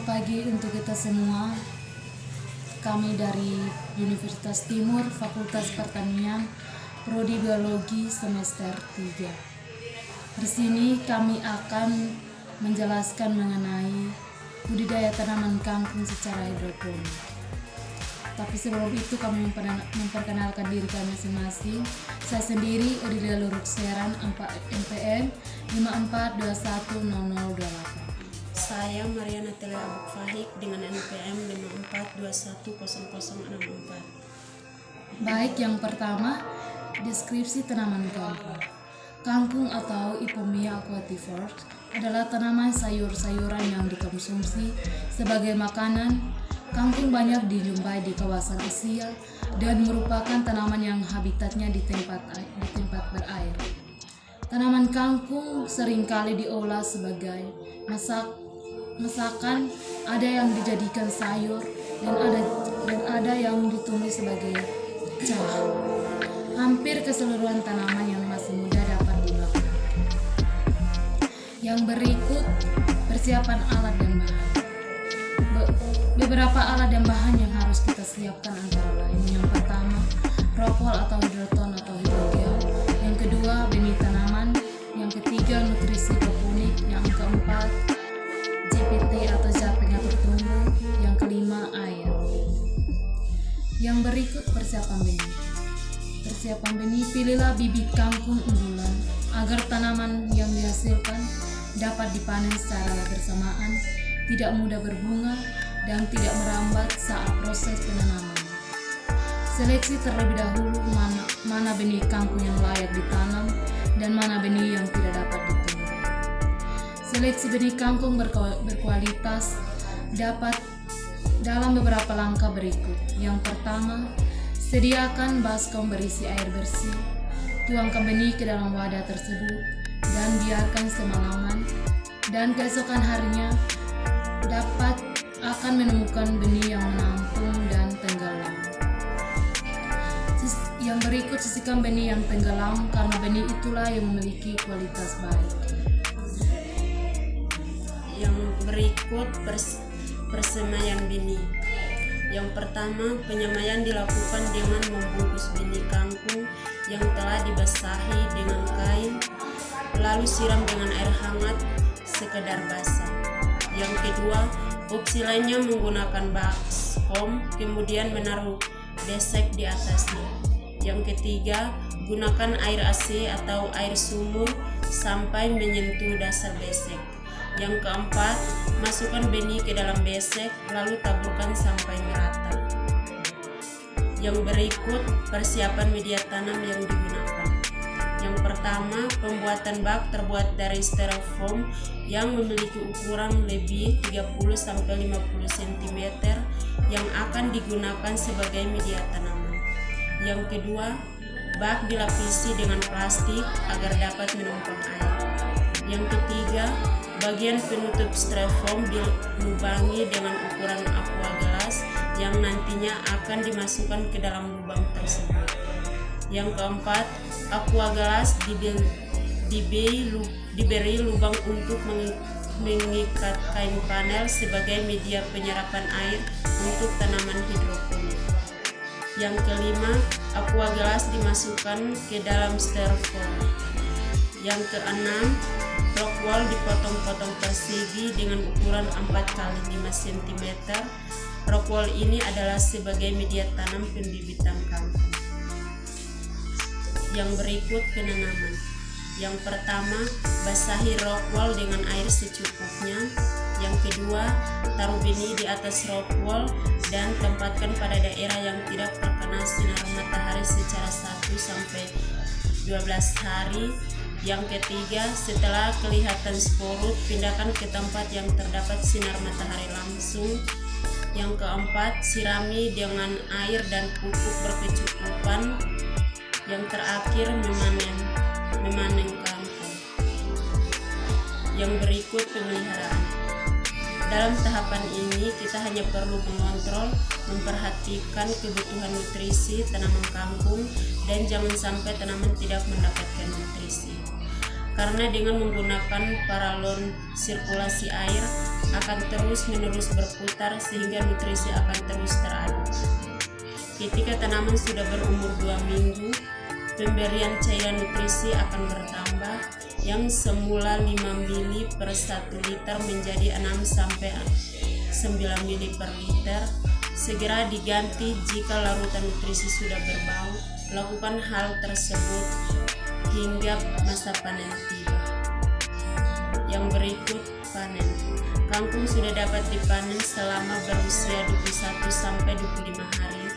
pagi untuk kita semua. Kami dari Universitas Timur, Fakultas Pertanian, Prodi Biologi semester 3. Di sini kami akan menjelaskan mengenai budidaya tanaman kangkung secara hidroponik. Tapi sebelum itu kami memperkenalkan diri kami masing-masing. Saya sendiri Odilia Lurukseran, MPN 54210028. Saya Mariana Telia Abuk Fahik dengan NPM 54210064. Baik, yang pertama, deskripsi tanaman kangkung. Kangkung atau Ipomoea aquativores adalah tanaman sayur-sayuran yang dikonsumsi sebagai makanan. Kangkung banyak dijumpai di kawasan Asia dan merupakan tanaman yang habitatnya di tempat berair. Tanaman kangkung seringkali diolah sebagai masakan, ada yang dijadikan sayur dan ada yang ditumis sebagai cah. Hampir keseluruhan tanaman yang masih muda dapat dimakan. Yang berikut persiapan alat dan bahan. Beberapa alat dan bahan yang harus kita siapkan antara lain: yang pertama, rockwool atau hidroton atau hidrogel; yang kedua, benih tanaman; yang ketiga, nutrisi hidroponik; yang keempat, GPT atau zat pengatur tumbuh; yang kelima, air. Yang berikut persiapan benih. Persiapan benih: pilihlah bibit kangkung unggulan agar tanaman yang dihasilkan dapat dipanen secara bersamaan, tidak mudah berbunga, dan tidak merambat saat proses penanaman. Seleksi terlebih dahulu mana benih kangkung yang layak ditanam dan mana benih yang tidak dapat ditumbuh. Seleksi benih kangkung berkualitas dapat dalam beberapa langkah berikut. Yang pertama, sediakan baskom berisi air bersih. Tuangkan benih ke dalam wadah tersebut dan biarkan semalaman, dan keesokan harinya akan menemukan benih yang menampung dan tenggelam. Yang berikut, sisihkan benih yang tenggelam karena benih itulah yang memiliki kualitas baik. Yang berikut persemaian benih. Yang pertama, penyemaian dilakukan dengan membungkus benih kangkung yang telah dibasahi dengan kain, lalu siram dengan air hangat sekedar basah. Yang kedua, opsi lainnya menggunakan baskom, kemudian menaruh besek di atasnya. Yang ketiga, gunakan air AC atau air sumur sampai menyentuh dasar besek. Yang keempat, masukkan benih ke dalam besek, lalu taburkan sampai merata. Yang berikut, persiapan media tanam yang digunakan. Yang pertama, pembuatan bak terbuat dari styrofoam yang memiliki ukuran lebih 30-50 cm yang akan digunakan sebagai media tanaman. Yang kedua, bak dilapisi dengan plastik agar dapat menumpang air. Yang ketiga, bagian penutup styrofoam dilubangi dengan ukuran aqua gelas yang nantinya akan dimasukkan ke dalam lubang tersebut. Yang keempat, aqua gelas diberi lubang untuk mengikat kain panel sebagai media penyerapan air untuk tanaman hidroponik. Yang kelima, aqua gelas dimasukkan ke dalam styrofoam. Yang keenam, rockwool dipotong-potong persegi dengan ukuran 4x5 cm. Rockwool ini adalah sebagai media tanam pembibitan kangkung. Yang berikut penanaman. Yang pertama, basahi rockwool dengan air secukupnya. Yang kedua, taruh benih di atas rockwool dan tempatkan pada daerah yang tidak terkena sinar matahari secara 1-12 hari. Yang ketiga, setelah kelihatan sporut, pindahkan ke tempat yang terdapat sinar matahari langsung. Yang keempat, sirami dengan air dan pupuk berkecukupan. Yang terakhir, memanen kangkung. Yang berikut pemeliharaan. Dalam tahapan ini kita hanya perlu mengontrol, memperhatikan kebutuhan nutrisi tanaman kangkung dan jangan sampai tanaman tidak mendapatkan nutrisi. Karena dengan menggunakan paralon sirkulasi air, akan terus-menerus berputar sehingga nutrisi akan terus teraduk. Ketika tanaman sudah berumur 2 minggu, pemberian cairan nutrisi akan bertambah yang semula 5 ml per 1 liter menjadi 6-9 ml per liter. Segera diganti jika larutan nutrisi sudah berbau. Lakukan hal tersebut hingga masa panen tiba. Yang berikut, panen. Kangkung sudah dapat dipanen selama berusia 21-25 hari.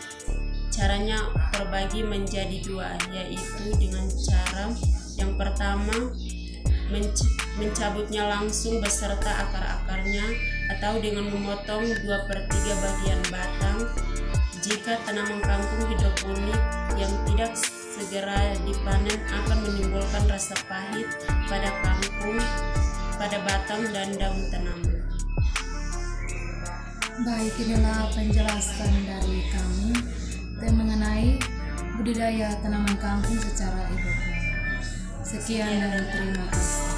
Caranya terbagi menjadi 2, yaitu dengan cara yang pertama mencabutnya langsung beserta akar-akarnya atau dengan memotong 2/3 bagian batang. Jika tanaman kangkung hidroponik yang tidak segera dipanen akan menimbulkan rasa pahit pada kangkung, pada batang dan daun tanaman. Baik, inilah penjelasan dari kami mengenai budidaya tanaman kangkung secara hidroponik. Sekian dan terima kasih.